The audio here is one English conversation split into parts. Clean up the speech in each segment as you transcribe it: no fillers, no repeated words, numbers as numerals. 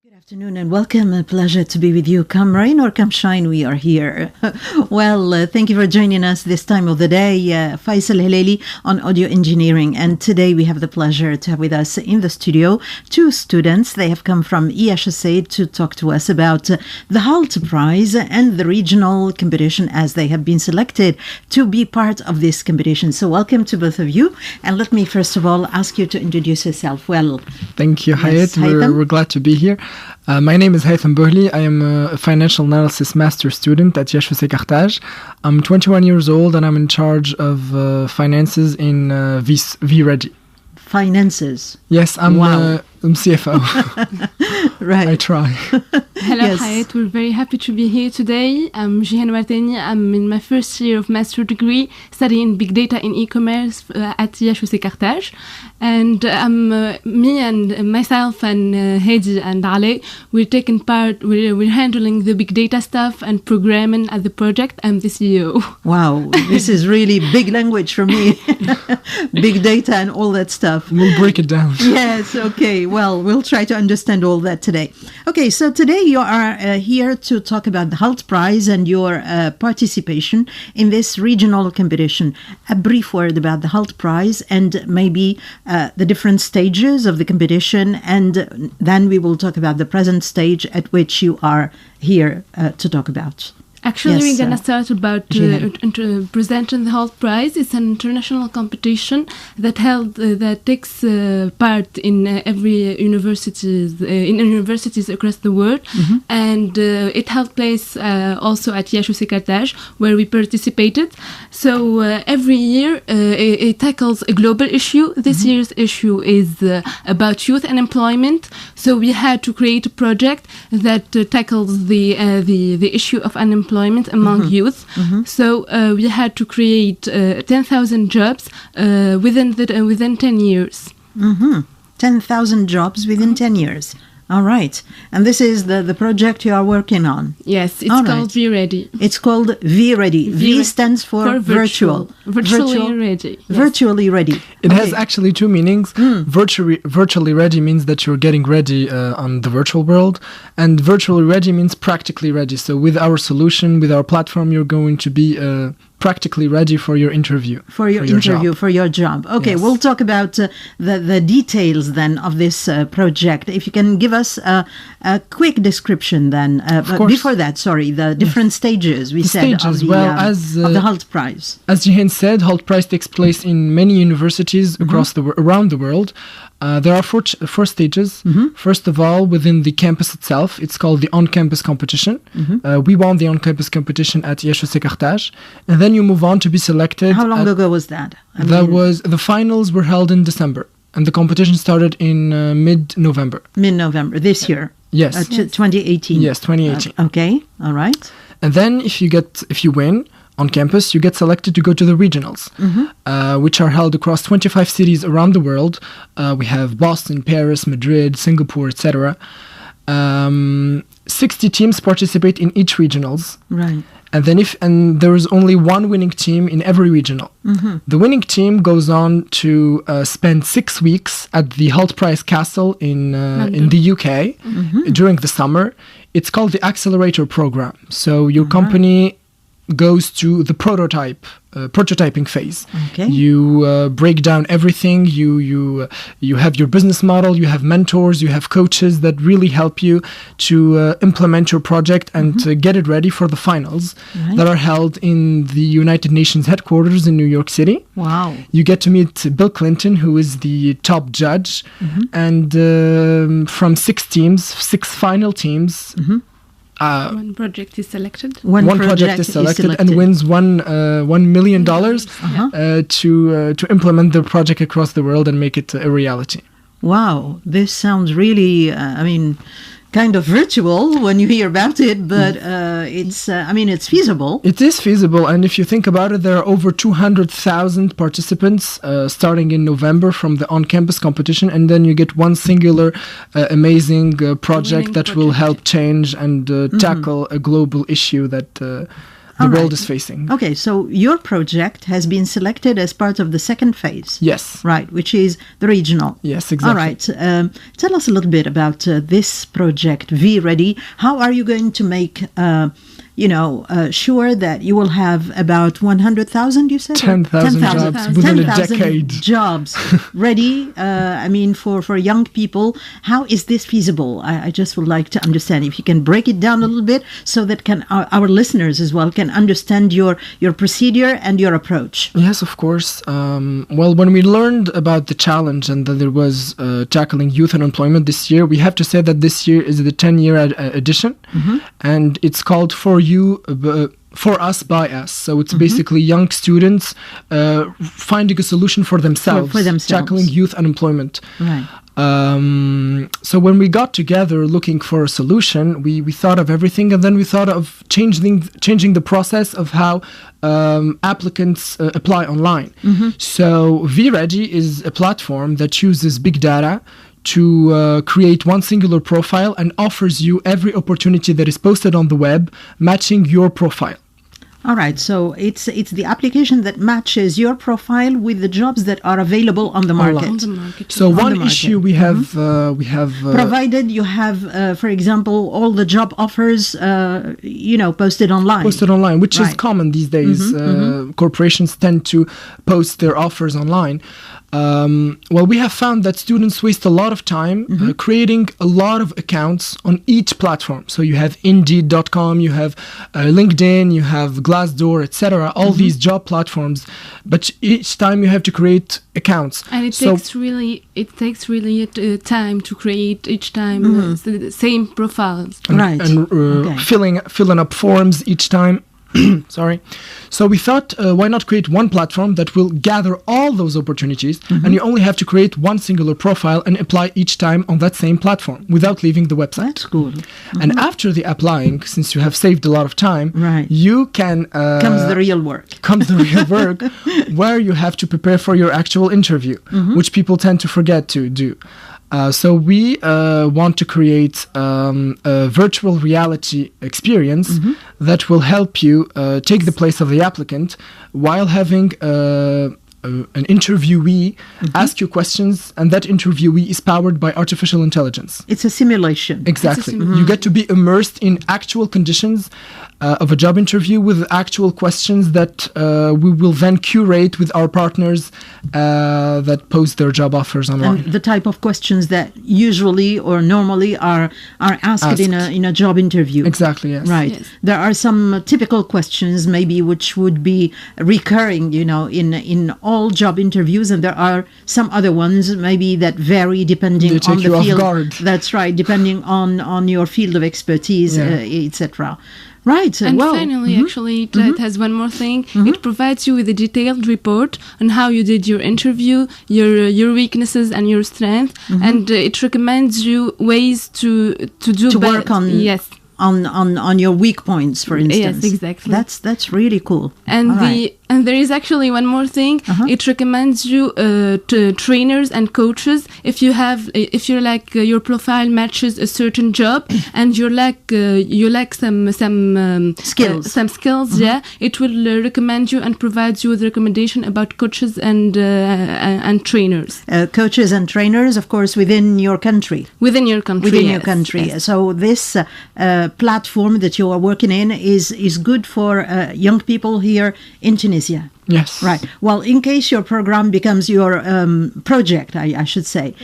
Good afternoon and welcome. A pleasure to be with you. Come rain or come shine, we are here. Thank you for joining us this time of the day. Faisal Hilali on audio engineering. And today we have the pleasure to have with us in the studio two students. They have come from EHSA to talk to us about the HALT Prize and the regional competition as they have been selected to be part of this competition. So welcome to both of you. And let me first of all ask you to introduce yourself. Thank you, yes, Hayat. We're glad to be here. My name is Haytham Bohli. I am a financial analysis master student at VReady Carthage. I'm 21 years old and I'm in charge of finances in VReady. Finances? Yes, I'm CFO. Right. I try. Hello, Yes. Hayat. We're very happy to be here today. I'm Jihan Warteni. I'm in my first year of master degree studying big data in e-commerce at VReady Carthage. And me and myself and Heidi and Ale, we're taking part, we're handling the big data stuff and programming at the project. I'm the CEO. Wow, this is really big language for me. Big data and all that stuff. We'll break it down. Yes, okay. Well, we'll try to understand all that today. Okay, so today you are here to talk about the HALT Prize and your participation in this regional competition. A brief word about the HALT Prize and maybe the different stages of the competition, and then we will talk about the present stage at which you are here to talk about. Actually, Yes, we're going to start about presenting the HALT Prize. It's an international competition that takes part in every universities across the world, and it held place also at VReady Carthage, where we participated. So every year it tackles a global issue. This year's issue is about youth unemployment. So we had to create a project that tackles the issue of unemployment among youth. So we had to create 10,000 jobs within 10 years. 10,000 jobs within 10 years. All right. And this is the project you are working on. Yes, it's All called right. VReady. It's called VReady. V stands for virtual. Virtually ready. Yes. Virtually ready. It has actually two meanings. Virtually ready means that you're getting ready on the virtual world, and virtually ready means practically ready. So with our solution, with our platform, you're going to be practically ready for your interview. For your job. Okay, Yes. we'll talk about the details then of this project. If you can give us a quick description then. But course. before that, the different stages we said stages, of the HALT Prize. As Jihan said, HALT Prize takes place in many universities around the world. There are four stages. First of all, within the campus itself, it's called the on-campus competition. We won the on-campus competition at VReady Carthage, and then you move on to be selected. How long ago was that? The finals were held in December, and the competition started in mid-November. Mid-November this year. Yes. 2018. Yes, 2018. Okay, all right. And then if you win on campus, you get selected to go to the regionals, which are held across 25 cities around the world. We have Boston, Paris, Madrid, Singapore, etc. 60 teams participate in each regionals. Right. And then there is only one winning team in every regional. The winning team goes on to spend 6 weeks at the HALT Prize Castle in the UK during the summer. It's called the Accelerator Program. So your company goes to the prototyping phase. Okay. You break down everything. You have your business model. You have mentors. You have coaches that really help you to implement your project and to get it ready for the finals that are held in the United Nations headquarters in New York City. Wow. You get to meet Bill Clinton, who is the top judge, and from 6 final teams. One project is selected. One project is selected and wins $1 million to implement the project across the world and make it a reality. Wow, this sounds really, kind of virtual when you hear about it, but it's feasible. It is feasible, and if you think about it, there are over 200,000 participants starting in November from the on-campus competition, and then you get one singular amazing project that will help change and tackle a global issue that the world is facing. Okay, so your project has been selected as part of the second phase. Yes. Right, which is the regional. Yes, exactly. All right. Tell us a little bit about this project, VReady. How are you going to make, sure that you will have about 100,000, you said? 10,000 jobs within a decade. Jobs ready, for young people. How is this feasible? I just would like to understand if you can break it down a little bit so that our listeners as well can understand your procedure and your approach. Yes, of course. Well, when we learned about the challenge and that there was tackling youth unemployment this year, we have to say that this year is the 10-year edition, and it's called For Us by Us. So it's basically young students finding a solution for themselves, tackling youth unemployment. Right. So when we got together looking for a solution, we thought of everything, and then we thought of changing the process of how applicants apply online. So VReady is a platform that uses big data to create one singular profile and offers you every opportunity that is posted on the web matching your profile. All right, so it's the application that matches your profile with the jobs that are available on the market. On the market. So one issue we have provided you have, for example, all the job offers, posted online. Posted online, which is common these days. Corporations tend to post their offers online. Well, we have found that students waste a lot of time creating a lot of accounts on each platform. So you have Indeed.com, you have LinkedIn, you have Glassdoor, etc. All these job platforms, but each time you have to create accounts. And it takes really time to create each time the same profiles. And filling up forms each time. Sorry. So we thought, why not create one platform that will gather all those opportunities, and you only have to create one singular profile and apply each time on that same platform without leaving the website. That's cool. And after the applying, since you have saved a lot of time, you can... comes the real work. Where you have to prepare for your actual interview, which people tend to forget to do. So we want to create a virtual reality experience that will help you take the place of the applicant while having an interviewee ask you questions, and that interviewee is powered by artificial intelligence. It's a simulation. Exactly. You get to be immersed in actual conditions of a job interview with actual questions that we will then curate with our partners that post their job offers online. And the type of questions that usually or normally are asked in a job interview. Exactly, yes. Right. Yes. There are some typical questions maybe which would be recurring, in all job interviews, and there are some other ones maybe that vary depending on the field. Off guard. That's right, depending on your field of expertise, etc. Right. And finally, actually, it has one more thing. It provides you with a detailed report on how you did your interview, your weaknesses and your strength, and it recommends you ways to work on. Yes. On your weak points, for instance. Yes, exactly. That's really cool. And and there is actually one more thing. It recommends you to trainers and coaches if you're like your profile matches a certain job and you lack some skills. It will recommend you and provides you with recommendation about coaches and trainers. Coaches and trainers, of course, within your country. Within your country. Yes. So this platform that you are working in is good for young people here in Tunisia. Yes. Right. Well, in case your program becomes your project, I should say,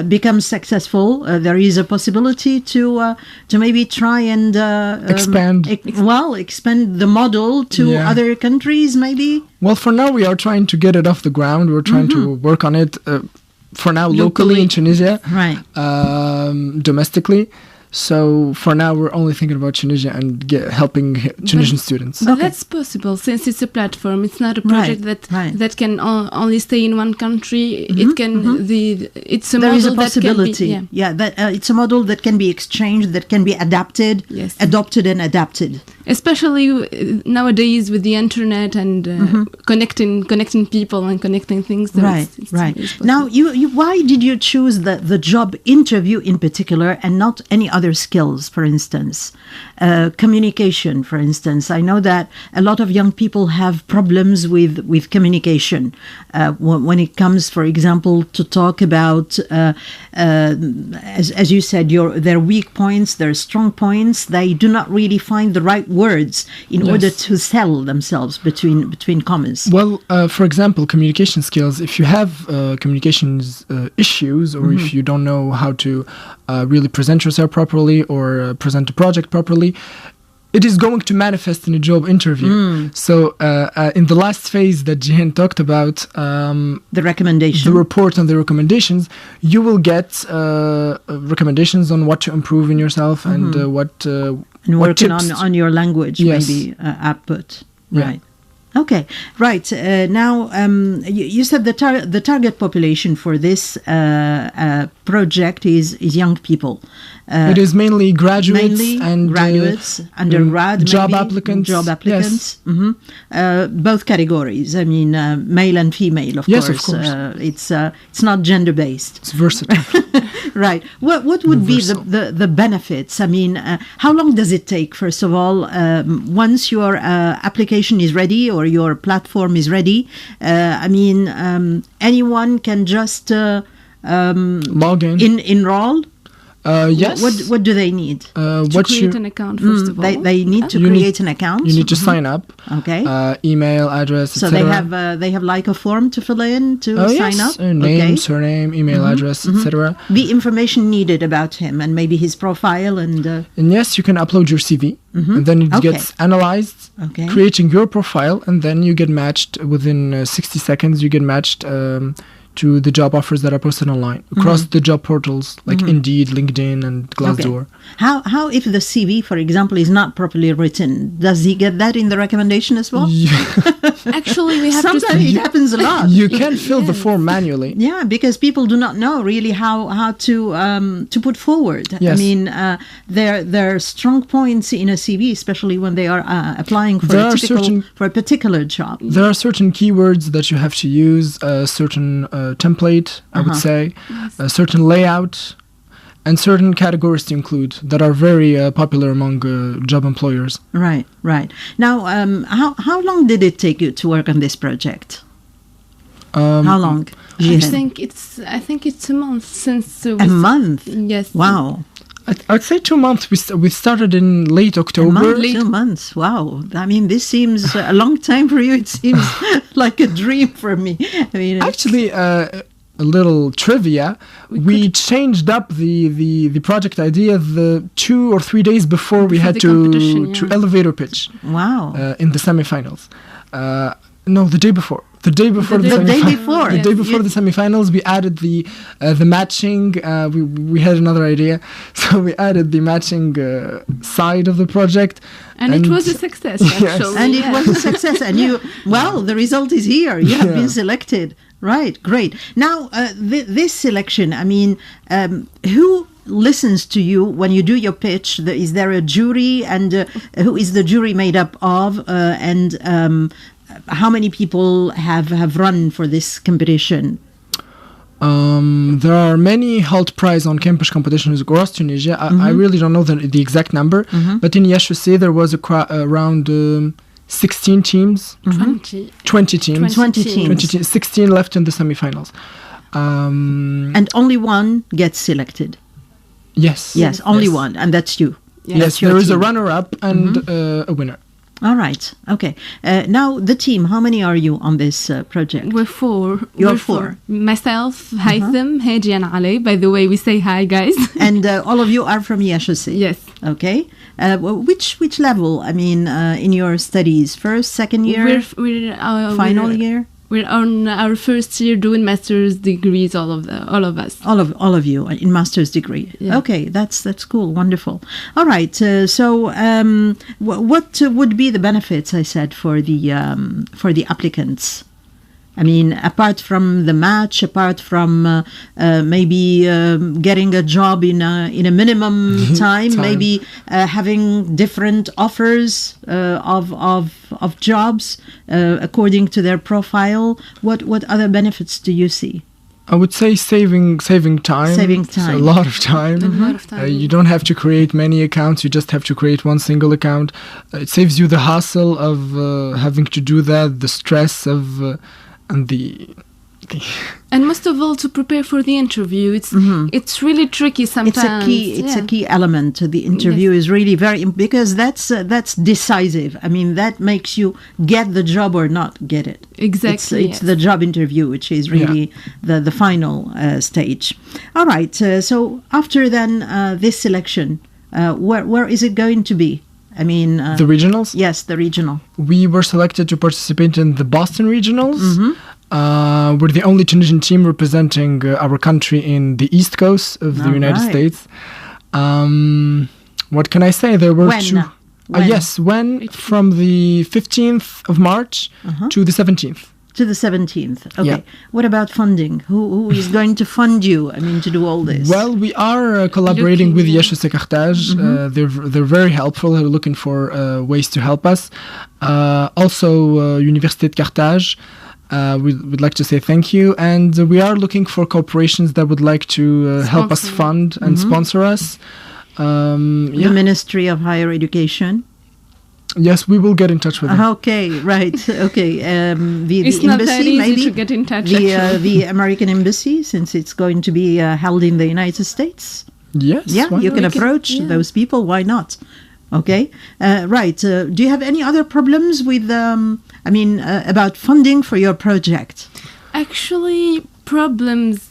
becomes successful, there is a possibility to maybe try and expand the model to other countries, maybe. Well, for now we are trying to get it off the ground. We're trying to work on it. For now, locally in Tunisia, right? Domestically. So for now, we're only thinking about Tunisia and helping Tunisian students. But that's possible since it's a platform. It's not a project that can only stay in one country. It can it's a there model is a possibility. That can be, it's a model that can be exchanged, that can be adapted, adopted and adapted. Especially nowadays with the internet and connecting people and connecting things. Right. Now, why did you choose the job interview in particular and not any other skills, for instance? Communication, for instance. I know that a lot of young people have problems with communication when it comes, for example, to talk about, as you said, their weak points, their strong points. They do not really find the right words in order to sell themselves between commas. Well, for example, communication skills. If you have communications issues, or if you don't know how to really present yourself properly or present a project properly, it is going to manifest in a job interview. So in the last phase that Jihan talked about, the recommendation, the report on the recommendations, you will get recommendations on what to improve in yourself and what and working tips on your language, maybe output. Right. Okay, right. Now, you said the target population for this project is young people. It is mainly graduates and undergrad, job applicants. Yes. Both categories. I mean, male and female, of course. Of course. It's not gender based. It's versatile. Right. What would be the benefits? I mean, how long does it take? First of all, once your application is ready or your platform is ready, I mean, anyone can just log in, enroll. Yes. What do they need? To create an account, first of all. They need to create an account. You need to sign up. Okay. Email, address, so etc. they have like a form to fill in to sign up. Name, surname, email address, etc. The information needed about him and maybe his profile and yes, you can upload your CV and then it gets analyzed, creating your profile, and then you get matched within 60 seconds. You get matched to the job offers that are posted online across the job portals like Indeed, LinkedIn, and Glassdoor. How if the CV, for example, is not properly written? Does he get that in the recommendation as well? Actually, we have sometimes it happens a lot. You can fill the form manually. Yeah, because people do not know really how to put forward. Yes. I mean, there are strong points in a CV, especially when they are applying for a particular job. There are certain keywords that you have to use, certain template, I would say, a certain layout, and certain categories to include that are very popular among job employers. Right. Now, how long did it take you to work on this project? How long? I think it's a month since. A month? Yes. Wow. I'd say 2 months. We started in late October. 2 months. Wow. I mean, this seems a long time for you. It seems like a dream for me. I mean, actually, a little trivia. We changed up the project idea the 2 or 3 days before we had to elevator pitch. Wow. In the semifinals. No, the day before. The day before the semifinals, we added the matching. We had another idea, so we added the matching side of the project, and it was a success. Actually, and it was a success. And the result is here. You have been selected. Right, great. Now, this selection. I mean, who listens to you when you do your pitch? Is there a jury, and who is the jury made up of? How many people have run for this competition? There are many Halt Prize on campus competitions across Tunisia. I really don't know the exact number, but in YHEC there was around 16 teams. 20 teams. 16 left in the semifinals. And only one gets selected. Yes. Yes, only one, and that's you. Yes, there is a runner-up and a winner. All right. Okay. Now, the team, how many are you on this project? We're 4. You're 4. Myself, Haytham, Haji, and Ali. By the way, we say hi, guys. And all of you are from YHEC? Yes. Okay. Which level, I mean, in your studies? First, second year? We're final year? We're on our first year doing master's degrees, all of us. All of you in master's degree. Yeah. Okay, that's cool, wonderful. All right, so what would be the benefits? I said for the applicants. I mean, apart from the match, apart from maybe getting a job in a minimum time, maybe having different offers of jobs according to their profile. What other benefits do you see? I would say saving time. Saving It's time. a lot of time. A lot of time. You don't have to create many accounts. You just have to create one single account. It saves you the hassle of having to do that, the stress of and the And most of all, to prepare for the interview, it's really tricky sometimes. It's a key element to the interview. Is really very because that's decisive. I mean, that makes you get the job or not get it. Exactly. It's the job interview, which is really the final stage. All right. So after then this selection, where is it going to be? I mean, the regionals. Yes, the regional. We were selected to participate in the Boston regionals. We're the only Tunisian team representing our country in the East Coast of the United States. What can I say? There were two. When from the 15th of March to the 17th. To the 17th. Okay. Yeah. What about funding? Who is going to fund you? I mean, to do all this? Well, we are collaborating with YHC Carthage. They're very helpful. They're looking for ways to help us. Also, Université de Carthage. We'd like to say thank you, and we are looking for corporations that would like to help us fund and sponsor us. The Ministry of Higher Education. Yes, we will get in touch with them. Okay, right. Okay, the it's embassy, not that easy maybe to get in touch. the American embassy, since it's going to be held in the United States. Yes. Yeah, you can approach those people. Why not? Okay, right. Do you have any other problems with, about funding for your project? Actually, problems.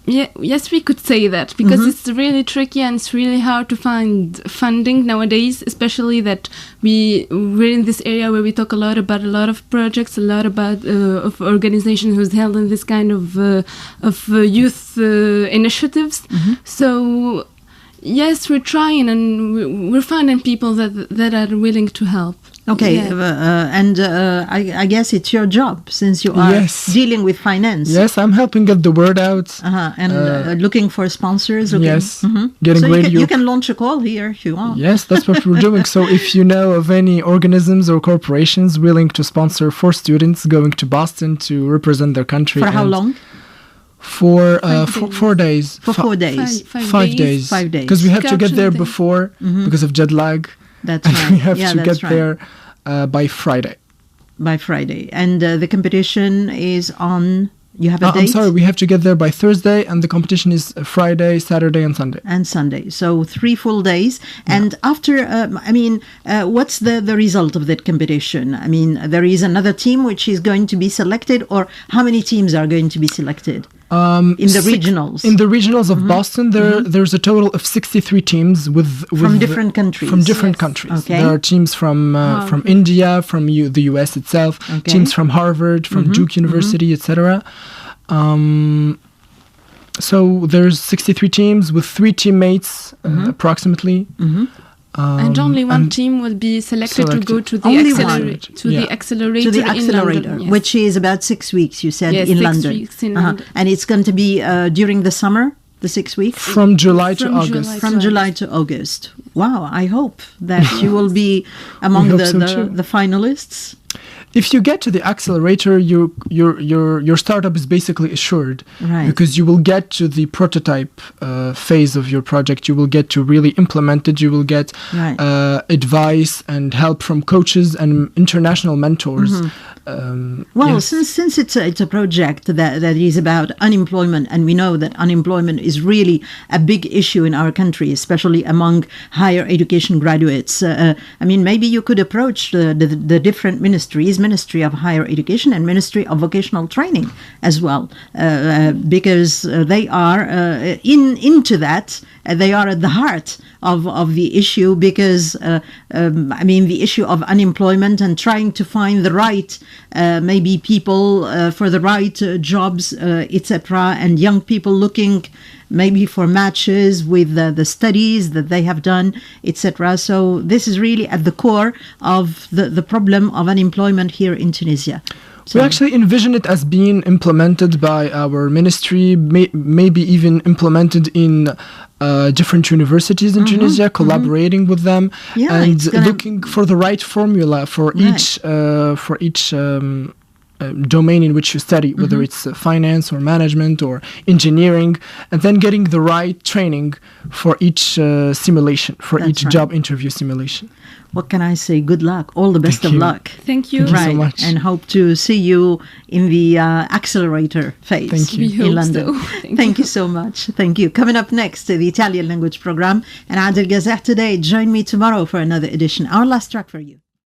Yes, we could say that because it's really tricky and it's really hard to find funding nowadays, especially that we're in this area where we talk a lot about a lot of projects, a lot about of organizations who's held in this kind of youth initiatives. So yes, we're trying and we're finding people that are willing to help. Okay, I guess it's your job since you are dealing with finance. Yes, I'm helping get the word out. And looking for sponsors. Okay. Yes, Getting so you can launch a call here if you want. Yes, that's what we're doing. So if you know of any organisms or corporations willing to sponsor 4 students going to Boston to represent their country. For how long? For 4 days. For 4 days. 5 days. 5 days. Because we have to get there before because of jet lag. That's and right. We have to get there by Friday. By Friday. And the competition is on... You have a date? I'm sorry, we have to get there by Thursday, and the competition is Friday, Saturday, and Sunday. And Sunday. So 3 full days. And after, what's the result of that competition? I mean, there is another team which is going to be selected, or how many teams are going to be selected? In the regionals. In the regionals of Boston, there's a total of 63 teams from different countries. From different countries. Okay. There are teams from India, from the US itself, teams from Harvard, from Duke University, etc. So there's 63 teams with 3 teammates approximately. And only one team will be selected to go to the accelerator. In London, which is about 6 weeks, you said, in London. 6 weeks in London. And it's going to be during the summer, the 6 weeks? From July to August. From July to August. Wow, I hope that you will be among the finalists. If you get to the accelerator, your startup is basically assured, right? Because you will get to the prototype phase of your project. You will get to really implement it. You will get advice and help from coaches and international mentors. Since it's a project that is about unemployment, and we know that unemployment is really a big issue in our country, especially among higher education graduates. Maybe you could approach the different ministries, Ministry of Higher Education and Ministry of Vocational Training as well, because they are into that. They are at the heart of the issue, because the issue of unemployment and trying to find the right maybe people for the right jobs, etc., and young people looking maybe for matches with the studies that they have done, etc. So this is really at the core of the problem of unemployment here in Tunisia. We actually envision it as being implemented by our ministry, maybe even implemented in different universities in Tunisia, collaborating with them, and looking for the right formula for each domain in which you study, whether it's finance or management or engineering, and then getting the right training for each simulation, for each job interview simulation. What can I say? Good luck. All the best of luck. Thank you. Thank you so much. And hope to see you in the accelerator phase Thank you. We in hope London. so. Thank you so much. Thank you. Coming up next, the Italian language program. And Adel Gazette today. Join me tomorrow for another edition. Our last track for you.